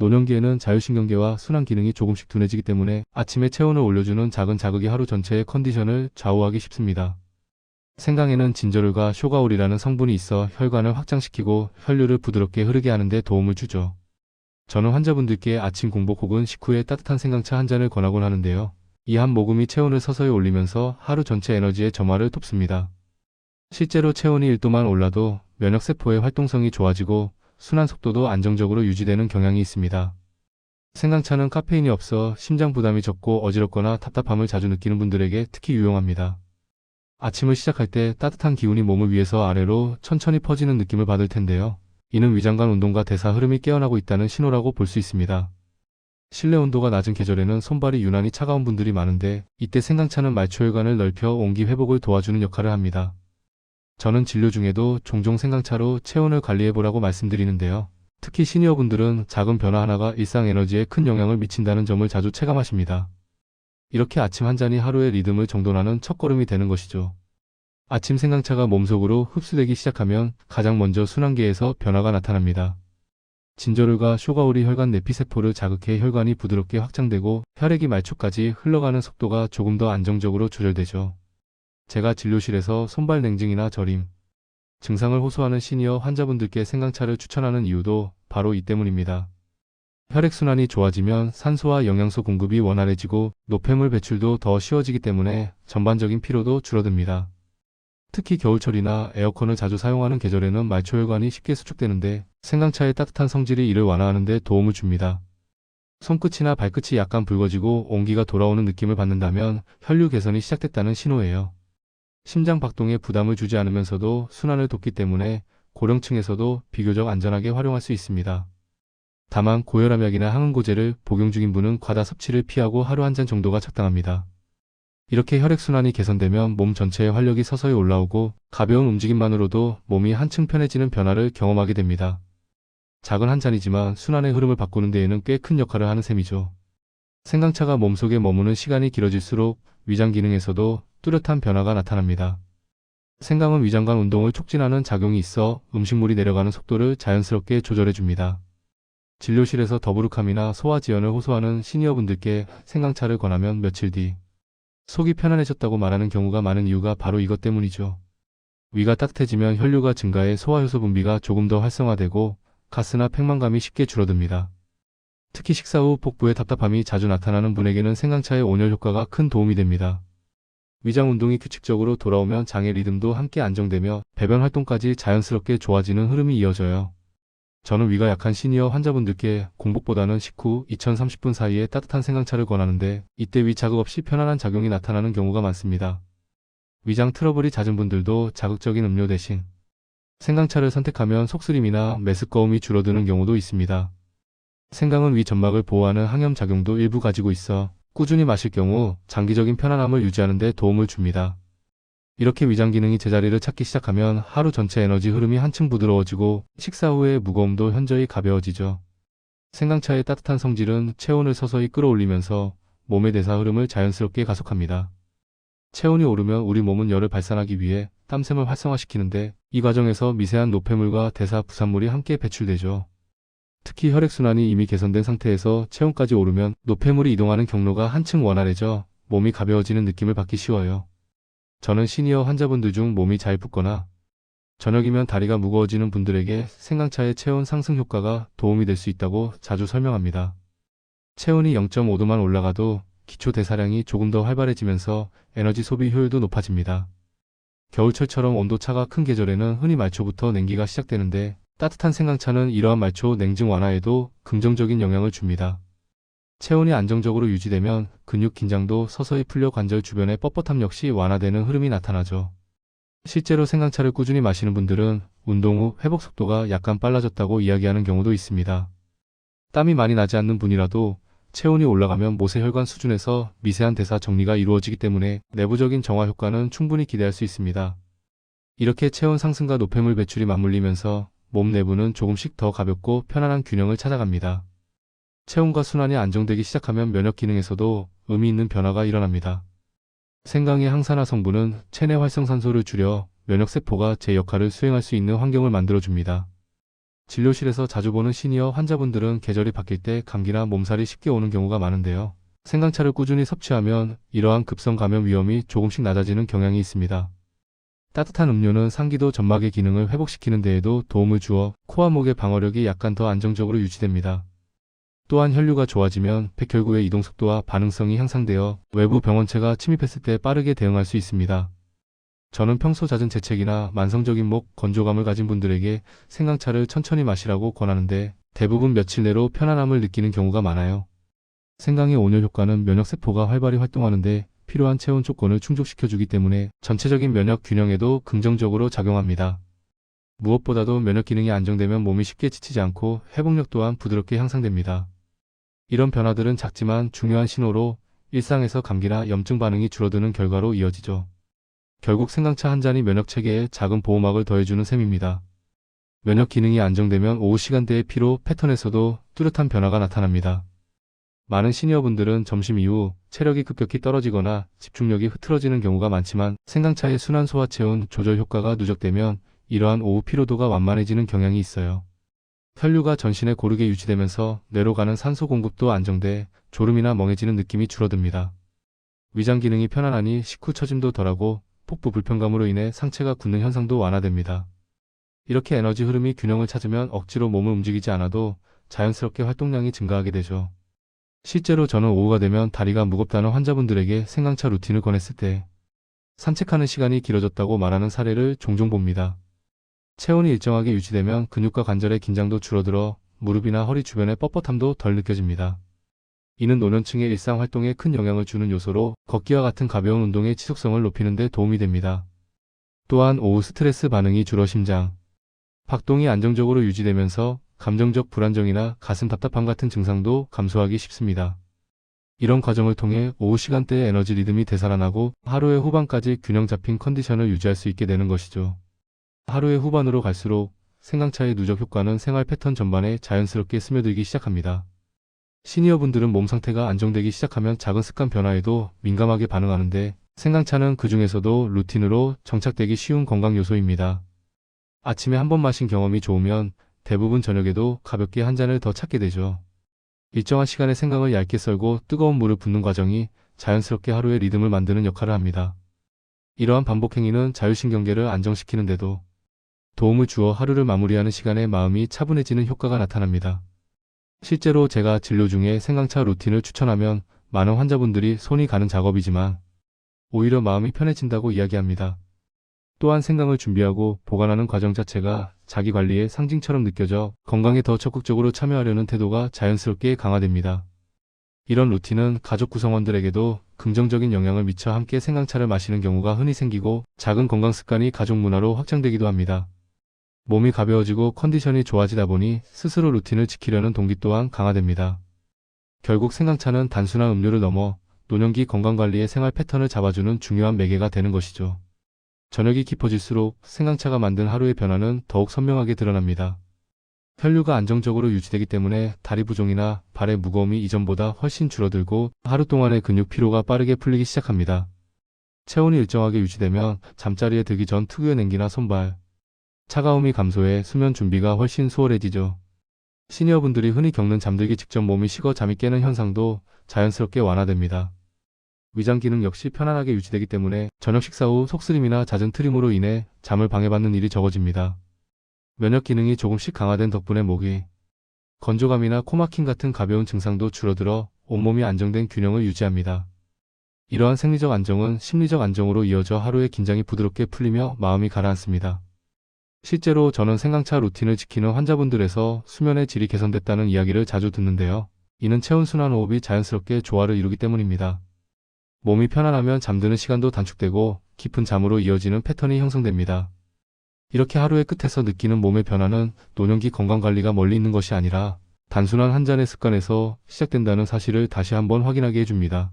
노년기에는 자율신경계와 순환 기능이 조금씩 둔해지기 때문에 아침에 체온을 올려주는 작은 자극이 하루 전체의 컨디션을 좌우하기 쉽습니다. 생강에는 진저룰과 쇼가올이라는 성분이 있어 혈관을 확장시키고 혈류를 부드럽게 흐르게 하는 데 도움을 주죠. 저는 환자분들께 아침 공복 혹은 식후에 따뜻한 생강차 한 잔을 권하곤 하는데요. 이 한 모금이 체온을 서서히 올리면서 하루 전체 에너지의 점화를 돕습니다. 실제로 체온이 1도만 올라도 면역세포의 활동성이 좋아지고 순환 속도도 안정적으로 유지되는 경향이 있습니다. 생강차는 카페인이 없어 심장 부담이 적고 어지럽거나 답답함을 자주 느끼는 분들에게 특히 유용합니다. 아침을 시작할 때 따뜻한 기운이 몸을 위에서 아래로 천천히 퍼지는 느낌을 받을 텐데요. 이는 위장관 운동과 대사 흐름이 깨어나고 있다는 신호라고 볼 수 있습니다. 실내 온도가 낮은 계절에는 손발이 유난히 차가운 분들이 많은데 이때 생강차는 말초혈관을 넓혀 온기 회복을 도와주는 역할을 합니다. 저는 진료 중에도 종종 생강차로 체온을 관리해보라고 말씀드리는데요. 특히 시니어분들은 작은 변화 하나가 일상 에너지에 큰 영향을 미친다는 점을 자주 체감하십니다. 이렇게 아침 한 잔이 하루의 리듬을 정돈하는 첫걸음이 되는 것이죠. 아침 생강차가 몸속으로 흡수되기 시작하면 가장 먼저 순환계에서 변화가 나타납니다. 진저룰과 쇼가올이 혈관 내피세포를 자극해 혈관이 부드럽게 확장되고 혈액이 말초까지 흘러가는 속도가 조금 더 안정적으로 조절되죠. 제가 진료실에서 손발 냉증이나 저림, 증상을 호소하는 시니어 환자분들께 생강차를 추천하는 이유도 바로 이 때문입니다. 혈액순환이 좋아지면 산소와 영양소 공급이 원활해지고 노폐물 배출도 더 쉬워지기 때문에 전반적인 피로도 줄어듭니다. 특히 겨울철이나 에어컨을 자주 사용하는 계절에는 말초혈관이 쉽게 수축되는데 생강차의 따뜻한 성질이 이를 완화하는 데 도움을 줍니다. 손끝이나 발끝이 약간 붉어지고 온기가 돌아오는 느낌을 받는다면 혈류 개선이 시작됐다는 신호예요. 심장 박동에 부담을 주지 않으면서도 순환을 돕기 때문에 고령층에서도 비교적 안전하게 활용할 수 있습니다. 다만 고혈압약이나 항응고제를 복용 중인 분은 과다 섭취를 피하고 하루 한 잔 정도가 적당합니다. 이렇게 혈액순환이 개선되면 몸 전체의 활력이 서서히 올라오고 가벼운 움직임만으로도 몸이 한층 편해지는 변화를 경험하게 됩니다. 작은 한 잔이지만 순환의 흐름을 바꾸는 데에는 꽤 큰 역할을 하는 셈이죠. 생강차가 몸속에 머무는 시간이 길어질수록 위장 기능에서도 뚜렷한 변화가 나타납니다. 생강은 위장관 운동을 촉진하는 작용이 있어 음식물이 내려가는 속도를 자연스럽게 조절해줍니다. 진료실에서 더부룩함이나 소화지연을 호소하는 시니어분들께 생강차를 권하면 며칠 뒤 속이 편안해졌다고 말하는 경우가 많은 이유가 바로 이것 때문이죠. 위가 따뜻해지면 혈류가 증가해 소화효소 분비가 조금 더 활성화되고 가스나 팽만감이 쉽게 줄어듭니다. 특히 식사 후 복부에 답답함이 자주 나타나는 분에게는 생강차의 온열 효과가 큰 도움이 됩니다. 위장 운동이 규칙적으로 돌아오면 장의 리듬도 함께 안정되며 배변 활동까지 자연스럽게 좋아지는 흐름이 이어져요. 저는 위가 약한 시니어 환자분들께 공복보다는 식후 2030분 사이에 따뜻한 생강차를 권하는데 이때 위 자극 없이 편안한 작용이 나타나는 경우가 많습니다. 위장 트러블이 잦은 분들도 자극적인 음료 대신 생강차를 선택하면 속쓰림이나 메스꺼움이 줄어드는 경우도 있습니다. 생강은 위 점막을 보호하는 항염 작용도 일부 가지고 있어 꾸준히 마실 경우 장기적인 편안함을 유지하는 데 도움을 줍니다. 이렇게 위장 기능이 제자리를 찾기 시작하면 하루 전체 에너지 흐름이 한층 부드러워지고 식사 후의 무거움도 현저히 가벼워지죠. 생강차의 따뜻한 성질은 체온을 서서히 끌어올리면서 몸의 대사 흐름을 자연스럽게 가속합니다. 체온이 오르면 우리 몸은 열을 발산하기 위해 땀샘을 활성화시키는데 이 과정에서 미세한 노폐물과 대사 부산물이 함께 배출되죠. 특히 혈액순환이 이미 개선된 상태에서 체온까지 오르면 노폐물이 이동하는 경로가 한층 원활해져 몸이 가벼워지는 느낌을 받기 쉬워요. 저는 시니어 환자분들 중 몸이 잘 붓거나 저녁이면 다리가 무거워지는 분들에게 생강차의 체온 상승 효과가 도움이 될 수 있다고 자주 설명합니다. 체온이 0.5도만 올라가도 기초 대사량이 조금 더 활발해지면서 에너지 소비 효율도 높아집니다. 겨울철처럼 온도차가 큰 계절에는 흔히 말초부터 냉기가 시작되는데 따뜻한 생강차는 이러한 말초 냉증 완화에도 긍정적인 영향을 줍니다. 체온이 안정적으로 유지되면 근육 긴장도 서서히 풀려 관절 주변의 뻣뻣함 역시 완화되는 흐름이 나타나죠. 실제로 생강차를 꾸준히 마시는 분들은 운동 후 회복 속도가 약간 빨라졌다고 이야기하는 경우도 있습니다. 땀이 많이 나지 않는 분이라도 체온이 올라가면 모세혈관 수준에서 미세한 대사 정리가 이루어지기 때문에 내부적인 정화 효과는 충분히 기대할 수 있습니다. 이렇게 체온 상승과 노폐물 배출이 맞물리면서 몸 내부는 조금씩 더 가볍고 편안한 균형을 찾아갑니다. 체온과 순환이 안정되기 시작하면 면역 기능에서도 의미 있는 변화가 일어납니다. 생강의 항산화 성분은 체내 활성산소를 줄여 면역세포가 제 역할을 수행할 수 있는 환경을 만들어줍니다. 진료실에서 자주 보는 시니어 환자분들은 계절이 바뀔 때 감기나 몸살이 쉽게 오는 경우가 많은데요. 생강차를 꾸준히 섭취하면 이러한 급성 감염 위험이 조금씩 낮아지는 경향이 있습니다. 따뜻한 음료는 상기도 점막의 기능을 회복시키는 데에도 도움을 주어 코와 목의 방어력이 약간 더 안정적으로 유지됩니다. 또한 혈류가 좋아지면 백혈구의 이동 속도와 반응성이 향상되어 외부 병원체가 침입했을 때 빠르게 대응할 수 있습니다. 저는 평소 잦은 재채기나 만성적인 목 건조감을 가진 분들에게 생강차를 천천히 마시라고 권하는데 대부분 며칠 내로 편안함을 느끼는 경우가 많아요. 생강의 온열 효과는 면역세포가 활발히 활동하는데 필요한 체온 조건을 충족시켜주기 때문에 전체적인 면역 균형에도 긍정적으로 작용합니다. 무엇보다도 면역 기능이 안정되면 몸이 쉽게 지치지 않고 회복력 또한 부드럽게 향상됩니다. 이런 변화들은 작지만 중요한 신호로 일상에서 감기나 염증 반응이 줄어드는 결과로 이어지죠. 결국 생강차 한 잔이 면역 체계에 작은 보호막을 더해주는 셈입니다. 면역 기능이 안정되면 오후 시간대의 피로 패턴에서도 뚜렷한 변화가 나타납니다. 많은 시니어분들은 점심 이후 체력이 급격히 떨어지거나 집중력이 흐트러지는 경우가 많지만 생강차의 순환 소화 체온 조절 효과가 누적되면 이러한 오후 피로도가 완만해지는 경향이 있어요. 혈류가 전신에 고르게 유지되면서 뇌로 가는 산소 공급도 안정돼 졸음이나 멍해지는 느낌이 줄어듭니다. 위장 기능이 편안하니 식후 처짐도 덜하고 복부 불편감으로 인해 상체가 굳는 현상도 완화됩니다. 이렇게 에너지 흐름이 균형을 찾으면 억지로 몸을 움직이지 않아도 자연스럽게 활동량이 증가하게 되죠. 실제로 저는 오후가 되면 다리가 무겁다는 환자분들에게 생강차 루틴을 권했을 때 산책하는 시간이 길어졌다고 말하는 사례를 종종 봅니다. 체온이 일정하게 유지되면 근육과 관절의 긴장도 줄어들어 무릎이나 허리 주변의 뻣뻣함도 덜 느껴집니다. 이는 노년층의 일상 활동에 큰 영향을 주는 요소로 걷기와 같은 가벼운 운동의 지속성을 높이는 데 도움이 됩니다. 또한 오후 스트레스 반응이 줄어 심장, 박동이 안정적으로 유지되면서 감정적 불안정이나 가슴 답답함 같은 증상도 감소하기 쉽습니다. 이런 과정을 통해 오후 시간대의 에너지 리듬이 되살아나고 하루의 후반까지 균형 잡힌 컨디션을 유지할 수 있게 되는 것이죠. 하루의 후반으로 갈수록 생강차의 누적 효과는 생활 패턴 전반에 자연스럽게 스며들기 시작합니다. 시니어분들은 몸 상태가 안정되기 시작하면 작은 습관 변화에도 민감하게 반응하는데 생강차는 그 중에서도 루틴으로 정착되기 쉬운 건강 요소입니다. 아침에 한 번 마신 경험이 좋으면 대부분 저녁에도 가볍게 한 잔을 더 찾게 되죠. 일정한 시간에 생강을 얇게 썰고 뜨거운 물을 붓는 과정이 자연스럽게 하루의 리듬을 만드는 역할을 합니다. 이러한 반복 행위는 자율신경계를 안정시키는 데도 도움을 주어 하루를 마무리하는 시간에 마음이 차분해지는 효과가 나타납니다. 실제로 제가 진료 중에 생강차 루틴을 추천하면 많은 환자분들이 손이 가는 작업이지만 오히려 마음이 편해진다고 이야기합니다. 또한 생강을 준비하고 보관하는 과정 자체가 자기 관리의 상징처럼 느껴져 건강에 더 적극적으로 참여하려는 태도가 자연스럽게 강화됩니다. 이런 루틴은 가족 구성원들에게도 긍정적인 영향을 미쳐 함께 생강차를 마시는 경우가 흔히 생기고 작은 건강 습관이 가족 문화로 확장되기도 합니다. 몸이 가벼워지고 컨디션이 좋아지다 보니 스스로 루틴을 지키려는 동기 또한 강화됩니다. 결국 생강차는 단순한 음료를 넘어 노년기 건강관리의 생활 패턴을 잡아주는 중요한 매개가 되는 것이죠. 저녁이 깊어질수록 생강차가 만든 하루의 변화는 더욱 선명하게 드러납니다. 혈류가 안정적으로 유지되기 때문에 다리 부종이나 발의 무거움이 이전보다 훨씬 줄어들고 하루 동안의 근육 피로가 빠르게 풀리기 시작합니다. 체온이 일정하게 유지되면 잠자리에 들기 전 특유의 냉기나 손발, 차가움이 감소해 수면 준비가 훨씬 수월해지죠. 시니어분들이 흔히 겪는 잠들기 직전 몸이 식어 잠이 깨는 현상도 자연스럽게 완화됩니다. 위장 기능 역시 편안하게 유지되기 때문에 저녁 식사 후 속쓰림이나 잦은 트림으로 인해 잠을 방해받는 일이 적어집니다. 면역 기능이 조금씩 강화된 덕분에 모기, 건조감이나 코막힘 같은 가벼운 증상도 줄어들어 온몸이 안정된 균형을 유지합니다. 이러한 생리적 안정은 심리적 안정으로 이어져 하루의 긴장이 부드럽게 풀리며 마음이 가라앉습니다. 실제로 저는 생강차 루틴을 지키는 환자분들에서 수면의 질이 개선됐다는 이야기를 자주 듣는데요. 이는 체온순환 호흡이 자연스럽게 조화를 이루기 때문입니다. 몸이 편안하면 잠드는 시간도 단축되고 깊은 잠으로 이어지는 패턴이 형성됩니다. 이렇게 하루의 끝에서 느끼는 몸의 변화는 노년기 건강관리가 멀리 있는 것이 아니라 단순한 한 잔의 습관에서 시작된다는 사실을 다시 한번 확인하게 해줍니다.